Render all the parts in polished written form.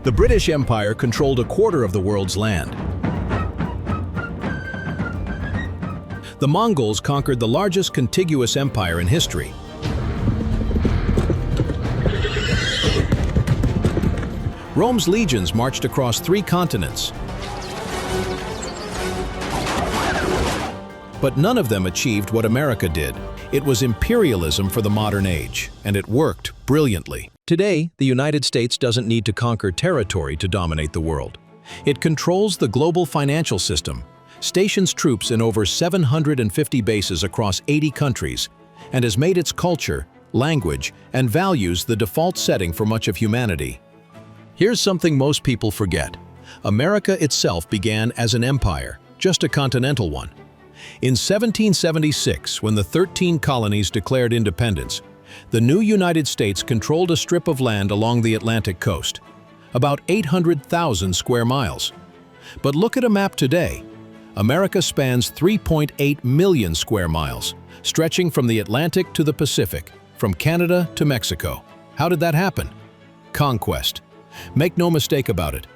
The British Empire controlled a quarter of the world's land. The Mongols conquered the largest contiguous empire in history. Rome's legions marched across 3 continents. But none of them achieved what America did. It was imperialism for the modern age, and it worked brilliantly. Today, the United States doesn't need to conquer territory to dominate the world. It controls the global financial system, stations troops in over 750 bases across 80 countries, and has made its culture, language, and values the default setting for much of humanity. Here's something most people forget. America itself began as an empire, just a continental one. In 1776, when the 13 colonies declared independence, the new United States controlled a strip of land along the Atlantic coast, about 800,000 square miles. But look at a map today. America spans 3.8 million square miles, stretching from the Atlantic to the Pacific, from Canada to Mexico. How did that happen? Conquest. Make no mistake about it.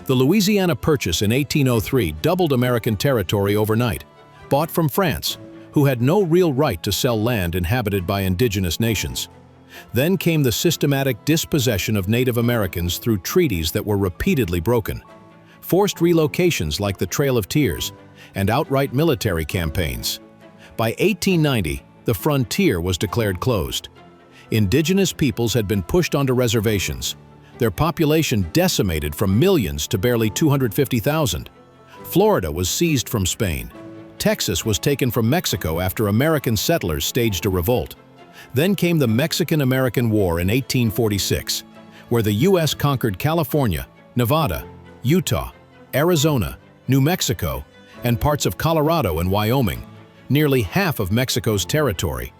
The Louisiana Purchase in 1803 doubled American territory overnight, bought from France, who had no real right to sell land inhabited by indigenous nations. Then came the systematic dispossession of Native Americans through treaties that were repeatedly broken, forced relocations like the Trail of Tears, and outright military campaigns. By 1890, the frontier was declared closed. Indigenous peoples had been pushed onto reservations, their population decimated from millions to barely 250,000. Florida was seized from Spain. Texas was taken from Mexico after American settlers staged a revolt. Then came the Mexican-American War in 1846, where the U.S. conquered California, Nevada, Utah, Arizona, New Mexico, and parts of Colorado and Wyoming, nearly half of Mexico's territory.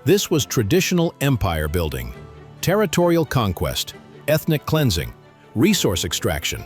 This was traditional empire building, territorial conquest, ethnic cleansing, resource extraction.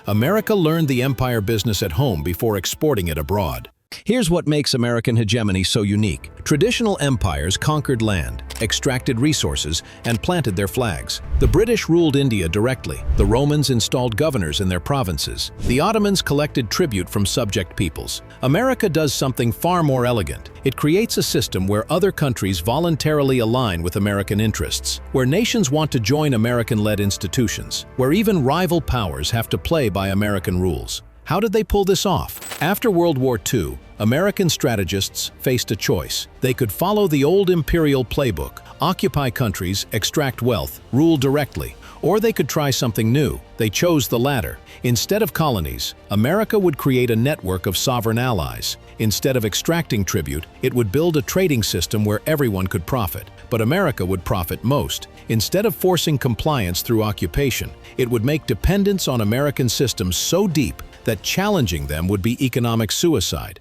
America learned the empire business at home before exporting it abroad. Here's what makes American hegemony so unique. Traditional empires conquered land, extracted resources, and planted their flags. The British ruled India directly. The Romans installed governors in their provinces. The Ottomans collected tribute from subject peoples. America does something far more elegant. It creates a system where other countries voluntarily align with American interests, where nations want to join American-led institutions, where even rival powers have to play by American rules. How did they pull this off? After World War II, American strategists faced a choice. They could follow the old imperial playbook, occupy countries, extract wealth, rule directly, or they could try something new. They chose the latter. Instead of colonies, America would create a network of sovereign allies. Instead of extracting tribute, it would build a trading system where everyone could profit. But America would profit most. Instead of forcing compliance through occupation, it would make dependence on American systems so deep that challenging them would be economic suicide.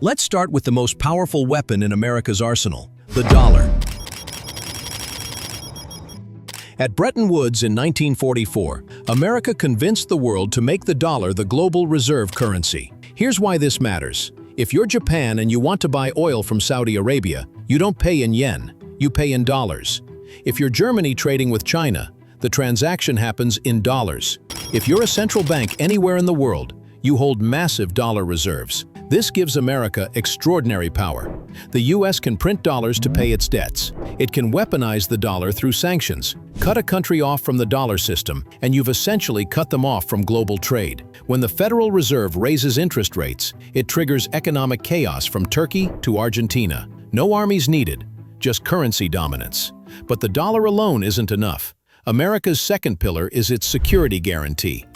Let's start with the most powerful weapon in America's arsenal, the dollar. At Bretton Woods in 1944, America convinced the world to make the dollar the global reserve currency. Here's why this matters. If you're Japan and you want to buy oil from Saudi Arabia, you don't pay in yen, you pay in dollars. If you're Germany trading with China, the transaction happens in dollars. If you're a central bank anywhere in the world, you hold massive dollar reserves. This gives America extraordinary power. The US can print dollars to pay its debts. It can weaponize the dollar through sanctions. Cut a country off from the dollar system, and you've essentially cut them off from global trade. When the Federal Reserve raises interest rates, it triggers economic chaos from Turkey to Argentina. No armies needed, just currency dominance. But the dollar alone isn't enough. America's second pillar is its security guarantee.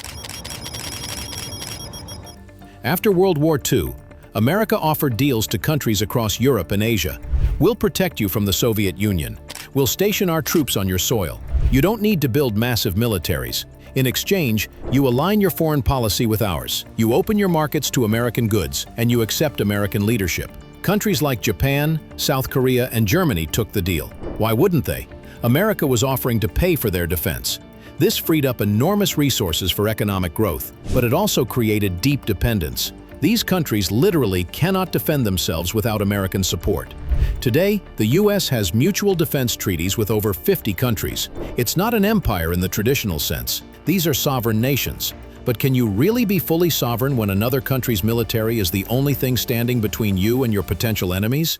After World War II, America offered deals to countries across Europe and Asia. We'll protect you from the Soviet Union. We'll station our troops on your soil. You don't need to build massive militaries. In exchange, you align your foreign policy with ours. You open your markets to American goods, and you accept American leadership. Countries like Japan, South Korea, and Germany took the deal. Why wouldn't they? America was offering to pay for their defense. This freed up enormous resources for economic growth, but it also created deep dependence. These countries literally cannot defend themselves without American support. Today, the U.S. has mutual defense treaties with over 50 countries. It's not an empire in the traditional sense. These are sovereign nations. But can you really be fully sovereign when another country's military is the only thing standing between you and your potential enemies?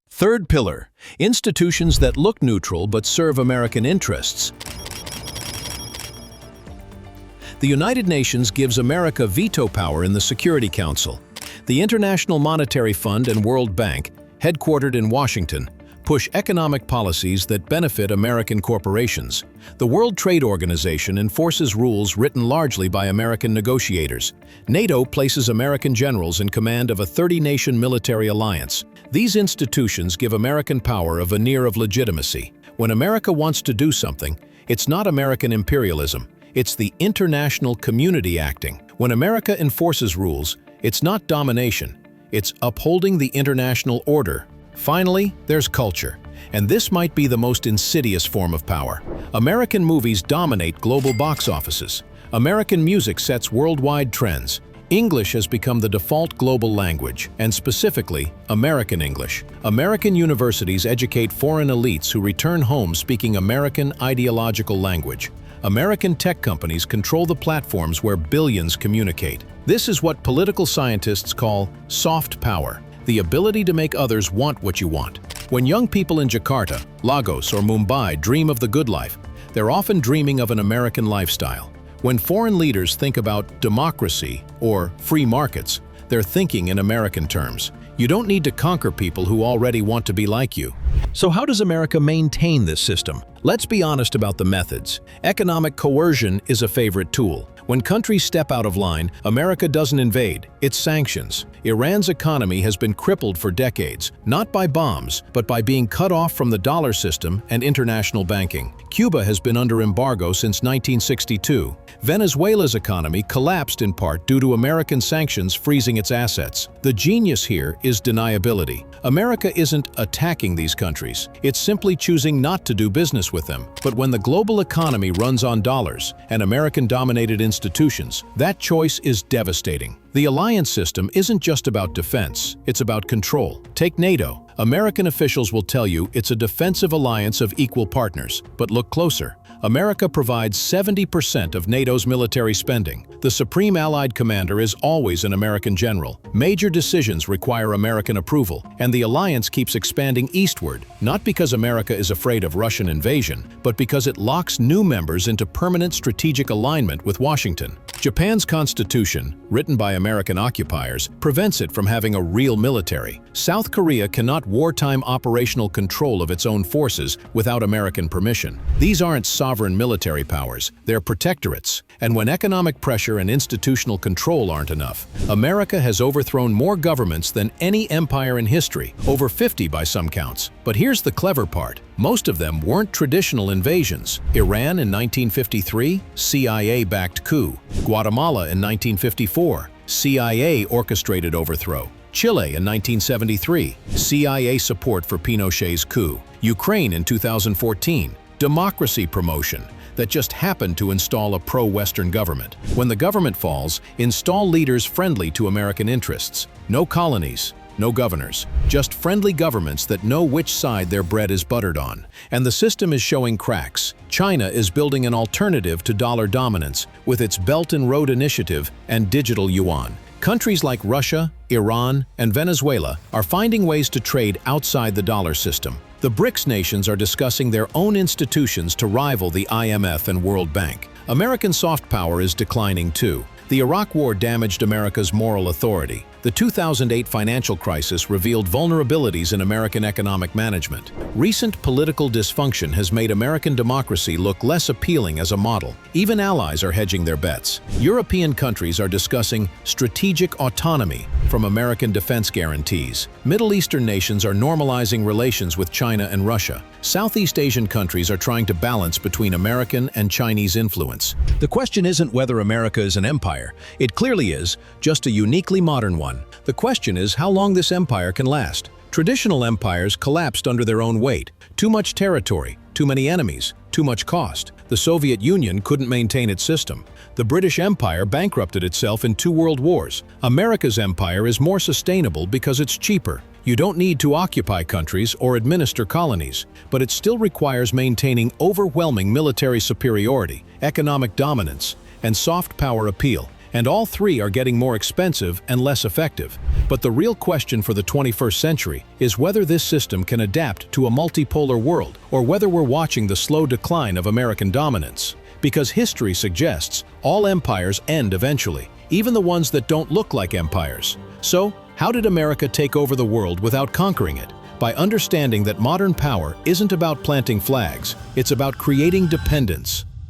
Third pillar, institutions that look neutral but serve American interests. The United Nations gives America veto power in the Security Council. The International Monetary Fund and World Bank, headquartered in Washington, push economic policies that benefit American corporations. The World Trade Organization enforces rules written largely by American negotiators. NATO places American generals in command of a 30-nation military alliance. These institutions give American power a veneer of legitimacy. When America wants to do something, it's not American imperialism. It's the international community acting. When America enforces rules, it's not domination. It's upholding the international order. Finally, there's culture. And this might be the most insidious form of power. American movies dominate global box offices. American music sets worldwide trends. English has become the default global language, and specifically, American English. American universities educate foreign elites who return home speaking American ideological language. American tech companies control the platforms where billions communicate. This is what political scientists call soft power, the ability to make others want what you want. When young people in Jakarta, Lagos, or Mumbai dream of the good life, they're often dreaming of an American lifestyle. When foreign leaders think about democracy or free markets, they're thinking in American terms. You don't need to conquer people who already want to be like you. So how does America maintain this system? Let's be honest about the methods. Economic coercion is a favorite tool. When countries step out of line, America doesn't invade, it sanctions. Iran's economy has been crippled for decades, not by bombs, but by being cut off from the dollar system and international banking. Cuba has been under embargo since 1962. Venezuela's economy collapsed in part due to American sanctions freezing its assets. The genius here is deniability. America isn't attacking these countries. It's simply choosing not to do business with them. But when the global economy runs on dollars and American-dominated institutions, that choice is devastating. The alliance system isn't just about defense, it's about control. Take NATO. American officials will tell you it's a defensive alliance of equal partners. But look closer. America provides 70% of NATO's military spending. The Supreme Allied Commander is always an American general. Major decisions require American approval, and the alliance keeps expanding eastward, not because America is afraid of Russian invasion, but because it locks new members into permanent strategic alignment with Washington. Japan's constitution, written by American occupiers, prevents it from having a real military. South Korea cannot wartime operational control of its own forces without American permission. These aren't sovereign military powers, they're protectorates. And when economic pressure and institutional control aren't enough, America has overthrown more governments than any empire in history, over 50 by some counts. But here's the clever part. Most of them weren't traditional invasions. Iran in 1953, CIA-backed coup. Guatemala in 1954, CIA-orchestrated overthrow. Chile in 1973, CIA support for Pinochet's coup. Ukraine in 2014, democracy promotion that just happened to install a pro-Western government. When the government falls, install leaders friendly to American interests. No colonies, no governors, just friendly governments that know which side their bread is buttered on. And the system is showing cracks. China is building an alternative to dollar dominance with its Belt and Road Initiative and digital yuan. Countries like Russia, Iran, and Venezuela are finding ways to trade outside the dollar system. The BRICS nations are discussing their own institutions to rival the IMF and World Bank. American soft power is declining too. The Iraq War damaged America's moral authority. The 2008 financial crisis revealed vulnerabilities in American economic management. Recent political dysfunction has made American democracy look less appealing as a model. Even allies are hedging their bets. European countries are discussing strategic autonomy from American defense guarantees. Middle Eastern nations are normalizing relations with China and Russia. Southeast Asian countries are trying to balance between American and Chinese influence. The question isn't whether America is an empire. It clearly is, just a uniquely modern one. The question is how long this empire can last. Traditional empires collapsed under their own weight. Too much territory, too many enemies, too much cost. The Soviet Union couldn't maintain its system. The British Empire bankrupted itself in 2 world wars. America's empire is more sustainable because it's cheaper. You don't need to occupy countries or administer colonies, but it still requires maintaining overwhelming military superiority, economic dominance, and soft power appeal. And all 3 are getting more expensive and less effective. But the real question for the 21st century is whether this system can adapt to a multipolar world, or whether we're watching the slow decline of American dominance. Because history suggests all empires end eventually, even the ones that don't look like empires. So, how did America take over the world without conquering it? By understanding that modern power isn't about planting flags, it's about creating dependence.